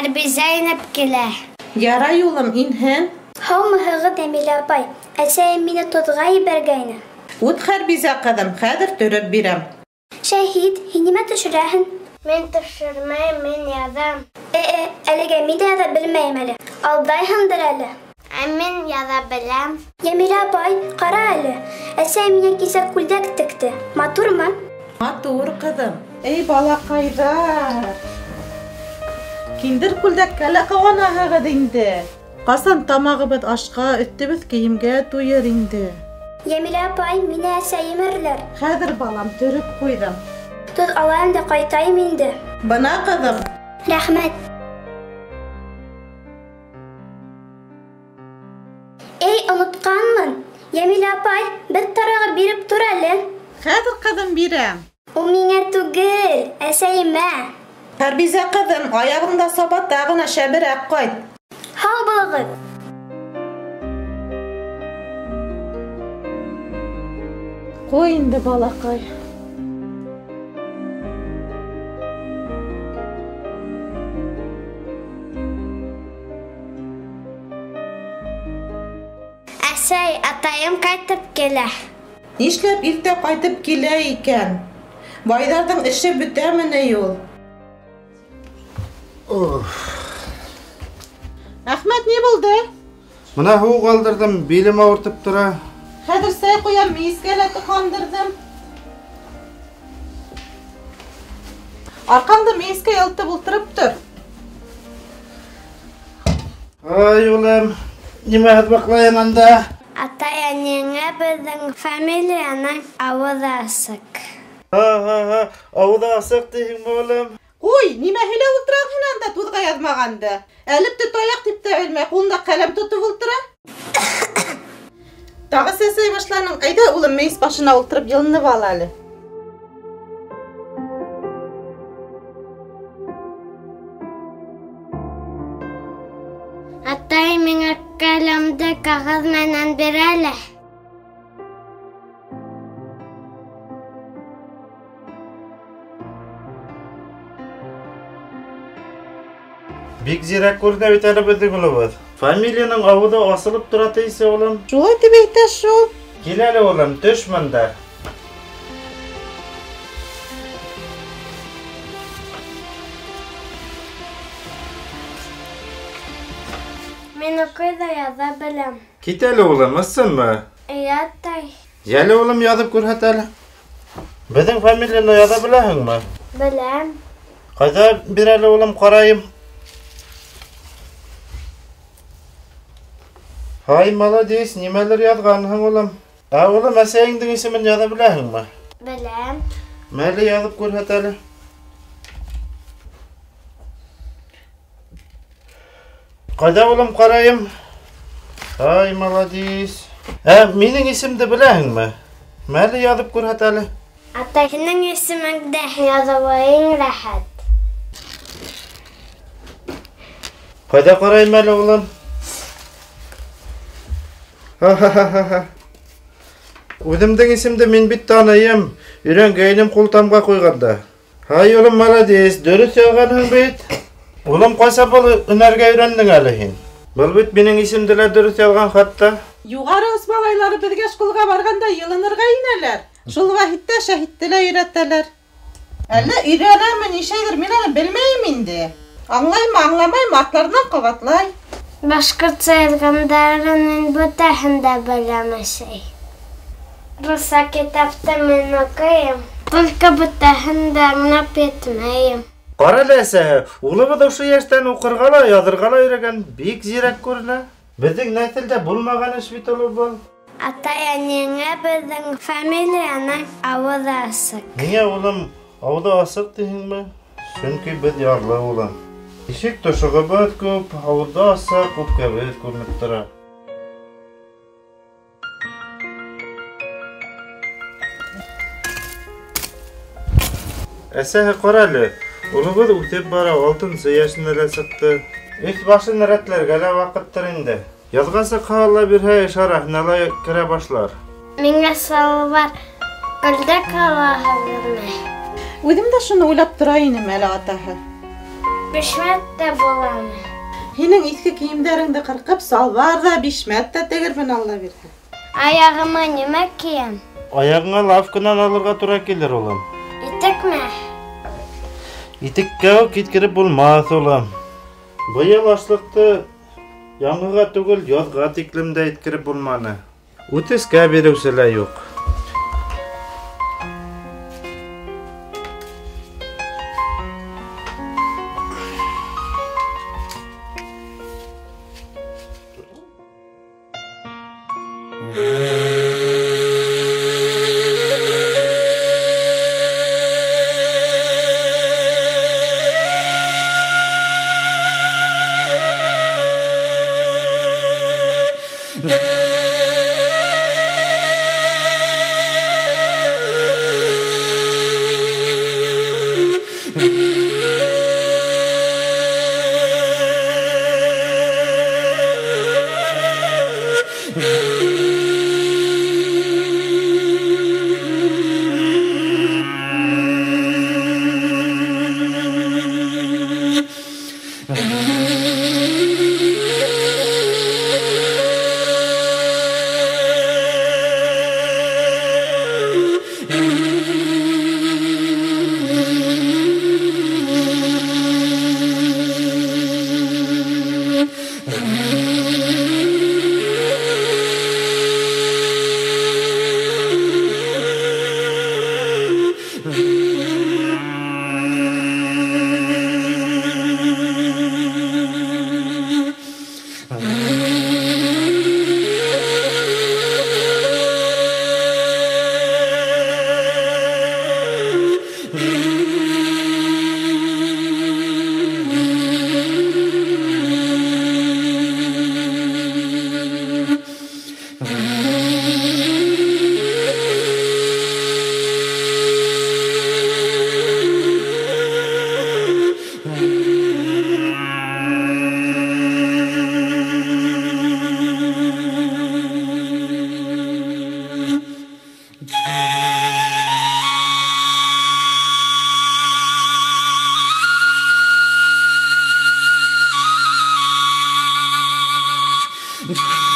Хәрбизә инеп килә. Ярай улым, инһен. Һаумыһығыҙ, Әмилә апай. Әсәйем мине тоҙға ебәргәйне. Ут Хәрбизә ҡыҙым, хәҙер төрөп бирәм. Шәһит, һин нимә төшөрәһең? Мин төшөрмәйем, мин яҙам. Әлегә мин дә яҙа белмәйем әле. Алдайһыңдыр әле. Мин яҙа беләм. Йәмилә апай, ҡара әле. Әсәй миңә кисә күлдәк текте. Матурмы? Матур ҡыҙым. Эй балаҡайҙар. Киндер күлдәккә лә ҡыуанаһығыҙ инде. Ҡасан тамағыбыҙ ашҡа, өҫтөбөҙ кейемгә туйыр инде. Йәмилә апай, мине әсәйем әрләр. Хәҙер балам төрөп ҡуйҙым. Тоҙ алайым да ҡайтайым инде. Бына ҡыҙым. Рәхмәт. Эй, онотҡанмын. Йәмилә апай, беҙ тарағы биреп тор әле. Хәҙер ҡыҙым бирәм. Ул миңә түгел, әсәйемә. Хәрбизә ҡыҙым, аяғыңда сабата ғына шәберәк ҡайт. Һау булығыҙ. Ҡуй инде балаҡай. Әсәй, атайым ҡайтып килә. Нишләп иртә ҡайтып килә икән? Байҙарҙың эше бөтәме ни ул? Әхмәт, ни булды? Мына һыу ҡалдырҙым, билем ауыртып тора. Хәҙер сәй ҡуям, мейескә лә тоҡандырҙым. Арҡаңды мейескә ялтып ултырып тор. Ай, улым, нимәһеҙ баҡлайым анда? Атай, әнеңә беҙҙең фамилияның ауыҙы асыҡ. Ауыҙы асыҡ тиһеңме, улым? Ҡуй, нимә һөйләп ултыраң һин анда туҙға яҙмағанды? Әлеп тот аяҡ тип тә белмәй, ҡулында ҡәләм тотоп ултыра. Тағы сәсәй башланың. Әйҙә, улым, мейес башына ултырып йылынып ал әле. Атай, миңә кәләмде ҡағыҙ менән бир әле. Бик зирәк күрҙе бит әле беҙҙең улыбыҙ. Фамилияның ауыҙы асылып тора тейсе, улым. Шулай тип әйтә шул. Кил әле, улым, төш мында. Мин уҡый ҙа яҙа беләм. Кит әле, улым, ысынмы? Атай. Йәле, улым, яҙып күрһәт әле. Беҙҙең фамилияны яҙа беләһеңме? Беләм. Ҡайҙа бир әле, улым, ҡарайым. Һай, молодец, нимәлер яҙғанһың, улым. Улым, әсәйеңдең исемен яҙа беләһеңме? Беләм. Мәле яҙып күрһәт әле. Ҡайҙа, улым, ҡарайым. Һай, молодец. Минең исемде беләһеңме? Мәле яҙып күрһәт әле. Атай, һинең исемеңдә яҙыуы иң рәхәт. Ҡайҙа ҡарайым әле, улым? Үҙемдең исемде мин бит таныйым. Өйрәнгәйнем ҡултамға ҡуйғанда. Һай, улым, молодец, дөрөҫ яҙғанһың бит. Улым, ҡайса был өнәргә өйрәндең әле һин? Был бит минең исемде лә дөрөҫ яҙған хатта. Юғары ус малайлары беҙгә школға барғанда йылынырға инәләр. Шул ваһиттә шәһитте лә өйрәтәләр. Әллә өйрәнәме нишәйҙер, мин әле белмәйем инде. Аңлаймы, аңламаймы, атларынан ҡабатлай. Башҡортса яҙғандарын бөтәһен дә беләм, әсәй. Руса китапты мин уҡыйым. Только бөтәһен дә аңлап етмәйем. Ҡара әле, әсәһе, улыбыҙ ошо йәштән уҡырға ла, яҙырға ла өйрәгән, бик зирәк күренә. Беҙҙең нәҫелдә булмаған эш бит ул был. Атай, әнеңә беҙҙең фамилияның ауыҙы асыҡ. Ниңә, улым, ауыҙы асыҡ тиһеңме? Сөнки беҙ ярлы, улым. Ишек тошоғобоҙ күп, ауыҙы асыҡ, үпкәбеҙ күренеп тора. Әсәһе, ҡара әле, улыбыҙ үтеп бара, 6-нсы йәшенә лә сыҡты. Өҫ башын рәтләргә лә ваҡыттыр инде. Яҙға сыҡһа ла бирһә, эш араһына ла керә башлар. Миңә салбар күлдәк алаһығыҙмы? Үҙем дә шуны уйлап тора инем әле, атаһы. Бишмәт тә буламы? Senin eski kiyimlerini kırkıp salvar da bişmet de tegir ben Allah versin. Аяғыма нимә киям? Ayağına lafkından alırga tura gelir oğlum. Итекме? İtikке o kitkirip bulmaz oğlum. Bu yıl açlıkta yanğıga tugul yozga tiklimde itkirip bulmanı. Utiske bir usule yok. Thank you.